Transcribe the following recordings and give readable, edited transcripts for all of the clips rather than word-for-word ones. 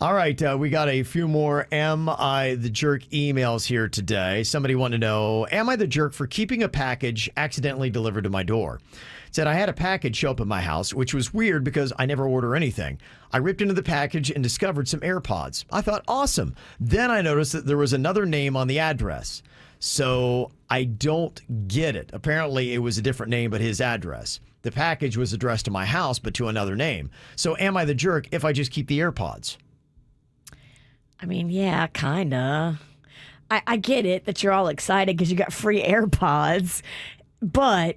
All right, we got a few more Am I the Jerk emails here today. Somebody wanted to know, am I the jerk for keeping a package accidentally delivered to my door? It said I had a package show up at my house, which was weird because I never order anything. I ripped into the package and discovered some AirPods. I thought, awesome. Then I noticed that there was another name on the address. So I don't get it. Apparently it was a different name, but his address. The package was addressed to my house, but to another name. So am I the jerk if I just keep the AirPods? I mean, yeah, kind of. I get it that you're all excited because you got free AirPods, but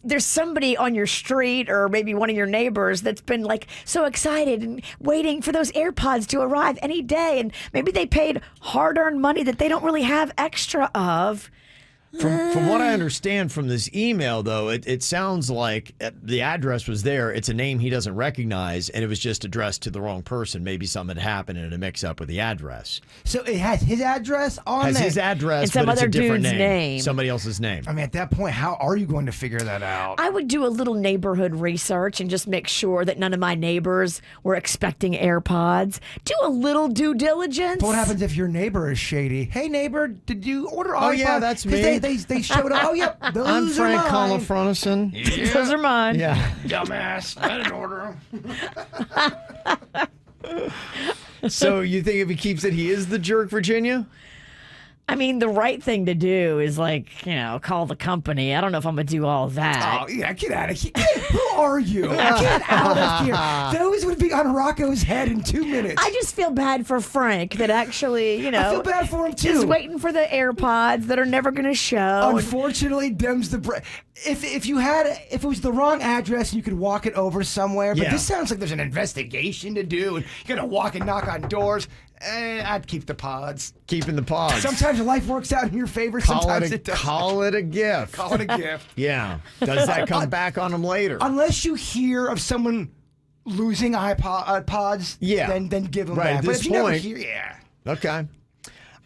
there's somebody on your street or maybe one of your neighbors that's been like so excited and waiting for those AirPods to arrive any day, and maybe they paid hard-earned money that they don't really have extra of. From what I understand from this email, though, it sounds like the address was there. It's a name he doesn't recognize, and it was just addressed to the wrong person. Maybe something had happened in a mix-up with the address. So it has his address on Has there. his address, And some but it's a other different dude's name. Somebody else's name. I mean, at that point, how are you going to figure that out? I would do a little neighborhood research and just make sure that none of my neighbors were expecting AirPods. Do a little due diligence. But what happens if your neighbor is shady? Hey, neighbor, did you order iPod? Oh, yeah, that's 'Cause me. They showed up. Oh, yep, those I'm Frank are mine. Colafronison. Those are mine. Yeah. Dumbass. I didn't order them. So you think if he keeps it, he is the jerk, Virginia? I mean, the right thing to do is call the company. I don't know if I'm going to do all that. Oh, yeah, get out of here. Who are you? Get out of here. Those would be on Rocco's head in 2 minutes. I just feel bad for Frank that actually, I feel bad for him, too. is waiting for the AirPods that are never going to show. Unfortunately, them's the if it was the wrong address and you could walk it over somewhere, but Yeah. this sounds like there's an investigation to do and you gotta walk and knock on doors. I'd keep the pods. Keeping the pods. Sometimes life works out in your favor. Call Sometimes it it doesn't. call it a gift. Call it a gift. Yeah. Does that come back on him later? Unless you hear of someone losing iPods, Yeah. then give them Right, back. at But this if you never point- hear, yeah. Okay.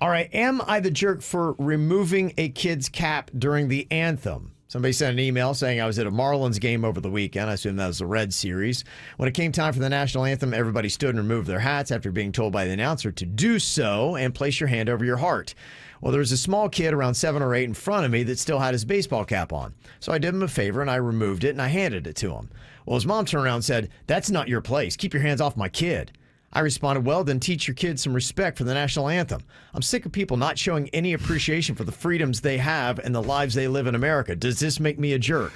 All right. Am I the jerk for removing a kid's cap during the anthem? Somebody sent an email saying I was at a Marlins game over the weekend. I assume that was the Red Series. When it came time for the national anthem, everybody stood and removed their hats after being told by the announcer to do so and place your hand over your heart. Well, there was a small kid around 7 or 8 in front of me that still had his baseball cap on. So I did him a favor and I removed it and I handed it to him. Well, his mom turned around and said, "That's not your place. Keep your hands off my kid." I responded, "Well, then teach your kids some respect for the national anthem. I'm sick of people not showing any appreciation for the freedoms they have and the lives they live in America. Does this make me a jerk?"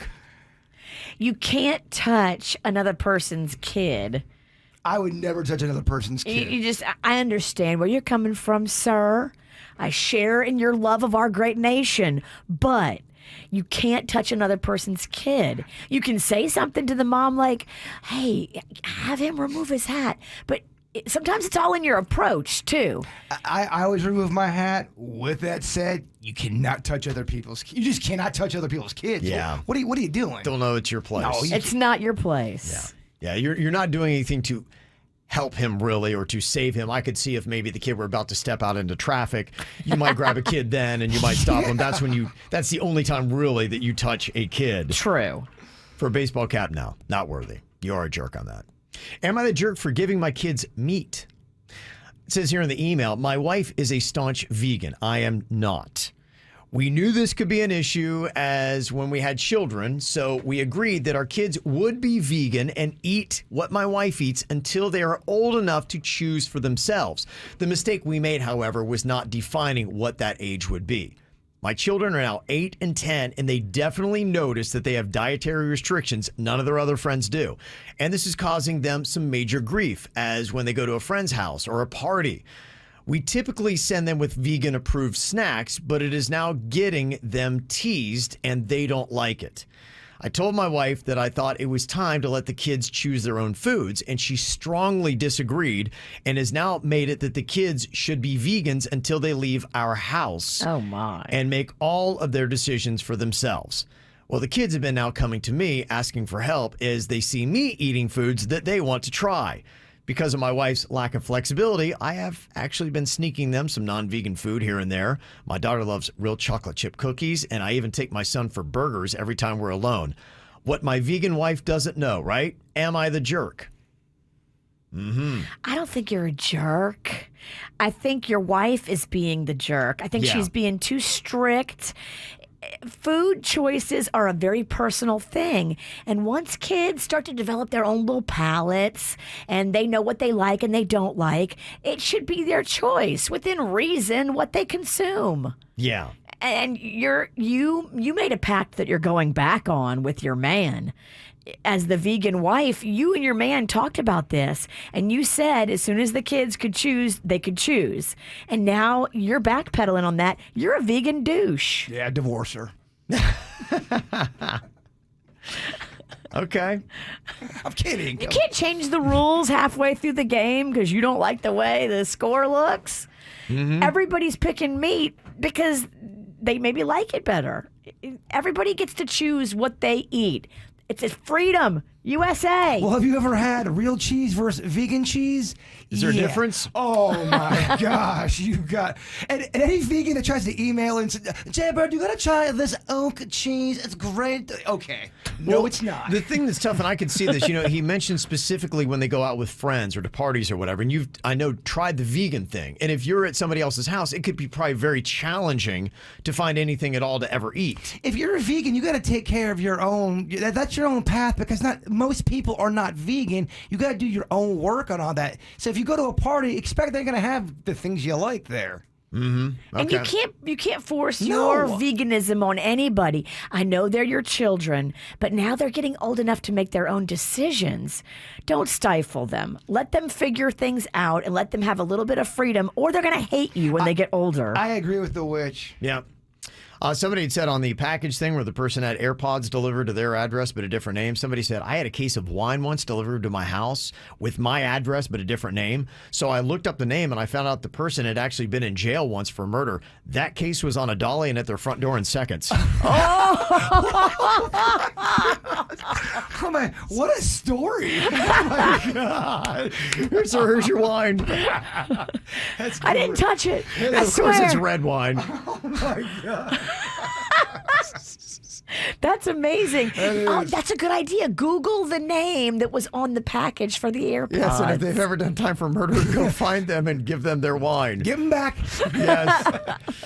You can't touch another person's kid. I would never touch another person's kid. I understand where you're coming from, sir. I share in your love of our great nation, but you can't touch another person's kid. You can say something to the mom like, "Hey, have him remove his hat," but sometimes it's all in your approach too. I always remove my hat. With that said, you cannot touch other people's. You just cannot touch other people's kids. Yeah. What are you doing? Don't know it's your place. No, It's not your place. Yeah, you're not doing anything to help him really or to save him. I could see if maybe the kid were about to step out into traffic, you might grab a kid then and you might stop him. That's the only time really that you touch a kid. True. For a baseball cap, no, not worthy. You are a jerk on that. Am I the jerk for giving my kids meat? It says here in the email, my wife is a staunch vegan. I am not. We knew this could be an issue as when we had children, so we agreed that our kids would be vegan and eat what my wife eats until they are old enough to choose for themselves. The mistake we made, however, was not defining what that age would be. My children are now 8 and 10, and they definitely notice that they have dietary restrictions none of their other friends do. And this is causing them some major grief, as when they go to a friend's house or a party. We typically send them with vegan-approved snacks, but it is now getting them teased, and they don't like it. I told my wife that I thought it was time to let the kids choose their own foods, and she strongly disagreed and has now made it that the kids should be vegans until they leave our house. Oh, my. And make all of their decisions for themselves. Well, the kids have been now coming to me asking for help as they see me eating foods that they want to try. Because of my wife's lack of flexibility, I have actually been sneaking them some non-vegan food here and there. My daughter loves real chocolate chip cookies, and I even take my son for burgers every time we're alone. What my vegan wife doesn't know, right? Am I the jerk? I don't think you're a jerk. I think your wife is being the jerk. I think Yeah. she's being too strict. Food choices are a very personal thing. And once kids start to develop their own little palates and they know what they like and they don't like, it should be their choice within reason what they consume. Yeah. And you made a pact that you're going back on with your man. As the vegan wife, you and your man talked about this, and you said as soon as the kids could choose, they could choose. And now you're backpedaling on that. You're a vegan douche. Yeah, divorce her. Okay. I'm kidding. You can't change the rules halfway through the game because you don't like the way the score looks. Everybody's picking meat because they maybe like it better. Everybody gets to choose what they eat. It's a freedom, USA. Well, have you ever had real cheese versus vegan cheese? Is there a difference? Oh my gosh, you got and any vegan that tries to email and say, Jaybird, you gotta try this oak cheese. It's great. Okay. No, Well, it's not. The thing that's tough, and I can see this, he mentioned specifically when they go out with friends or to parties or whatever, and I know, tried the vegan thing. And if you're at somebody else's house, it could be probably very challenging to find anything at all to ever eat. If you're a vegan, you got to take care of your own. That's your own path because not most people are not vegan. You got to do your own work on all that. So if you go to a party, expect they're going to have the things you like there. And you Okay. can't force No. your veganism on anybody. I know they're your children, but now they're getting old enough to make their own decisions. Don't stifle them. Let them figure things out and let them have a little bit of freedom, or they're going to hate you when they get older. I agree with the witch. Yeah. Somebody had said on the package thing where the person had AirPods delivered to their address but a different name, somebody said, I had a case of wine once delivered to my house with my address but a different name. So I looked up the name and I found out the person had actually been in jail once for murder. That case was on a dolly and at their front door in seconds. Oh man, what a story! Here's your wine. I didn't touch it. I Of course it's swear. red wine. That's amazing. Oh, that's a good idea. Google the name that was on the package for the AirPods. Yes, and if they've ever done time for murder, go find them and give them their wine. Give them back. Yes.